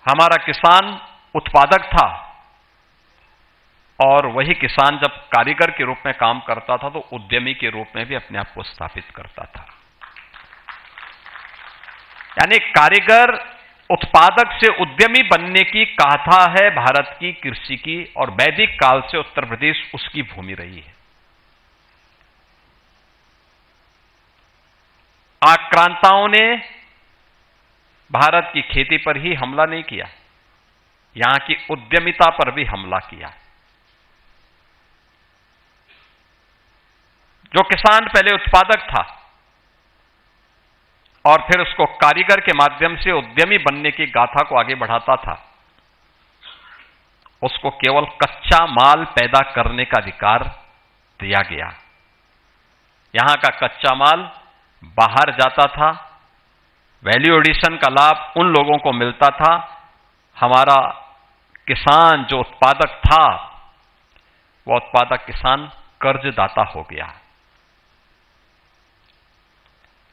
हमारा किसान उत्पादक था और वही किसान जब कारीगर के रूप में काम करता था तो उद्यमी के रूप में भी अपने आप को स्थापित करता था। यानी कारीगर उत्पादक से उद्यमी बनने की गाथा है भारत की कृषि की, और वैदिक काल से उत्तर प्रदेश उसकी भूमि रही है। आक्रांताओं ने भारत की खेती पर ही हमला नहीं किया, यहां की उद्यमिता पर भी हमला किया। जो किसान पहले उत्पादक था और फिर उसको कारीगर के माध्यम से उद्यमी बनने की गाथा को आगे बढ़ाता था, उसको केवल कच्चा माल पैदा करने का अधिकार दिया गया। यहां का कच्चा माल बाहर जाता था, वैल्यू एडिशन का लाभ उन लोगों को मिलता था। हमारा किसान जो उत्पादक था, वह उत्पादक किसान कर्जदाता हो गया।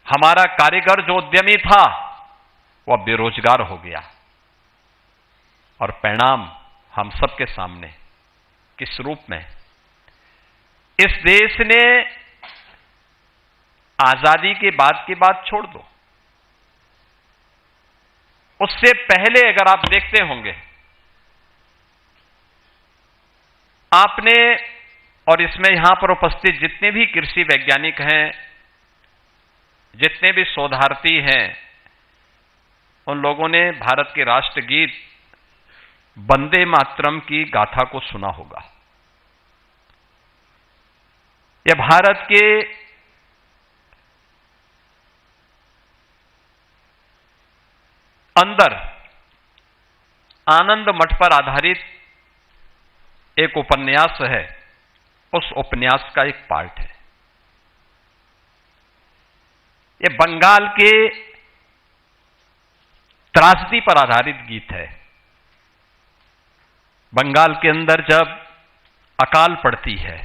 हमारा कारीगर जो उद्यमी था, वह बेरोजगार हो गया। और परिणाम हम सबके सामने किस रूप में? इस देश ने आजादी के बाद की बात छोड़ दो, उससे पहले अगर आप देखते होंगे, आपने और इसमें यहां पर उपस्थित जितने भी कृषि वैज्ञानिक हैं, जितने भी शोधार्थी हैं, उन लोगों ने भारत के राष्ट्रगीत वंदे मातरम की गाथा को सुना होगा। यह भारत के अंदर आनंद मठ पर आधारित एक उपन्यास है, उस उपन्यास का एक पार्ट है। यह बंगाल के त्रासदी पर आधारित गीत है। बंगाल के अंदर जब अकाल पड़ती है,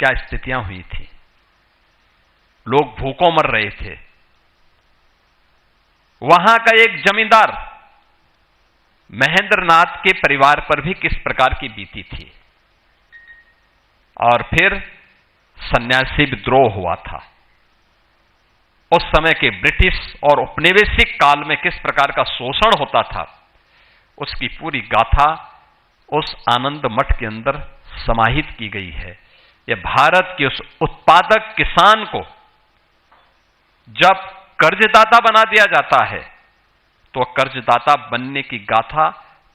क्या स्थितियां हुई थी, लोग भूखों मर रहे थे। वहां का एक जमींदार महेंद्र नाथ के परिवार पर भी किस प्रकार की बीती थी, और फिर सन्यासी विद्रोह हुआ था। उस समय के ब्रिटिश और औपनिवेशिक काल में किस प्रकार का शोषण होता था, उसकी पूरी गाथा उस आनंद मठ के अंदर समाहित की गई है। यह भारत के उस उत्पादक किसान को जब कर्जदाता बना दिया जाता है, तो कर्जदाता बनने की गाथा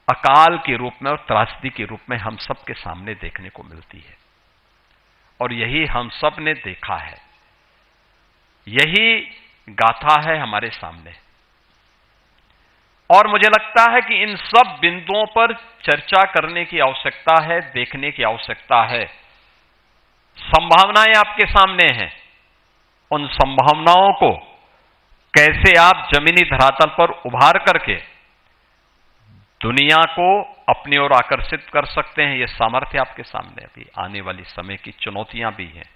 अकाल के रूप में और त्रासदी के रूप में हम सबके सामने देखने को मिलती है। और यही हम सब ने देखा है, यही गाथा है हमारे सामने। और मुझे लगता है कि इन सब बिंदुओं पर चर्चा करने की आवश्यकता है, देखने की आवश्यकता है। संभावनाएं आपके सामने हैं, उन संभावनाओं को कैसे आप जमीनी धरातल पर उभार करके दुनिया को अपनी ओर आकर्षित कर सकते हैं, यह सामर्थ्य आपके सामने अभी आने वाली समय की चुनौतियां भी हैं।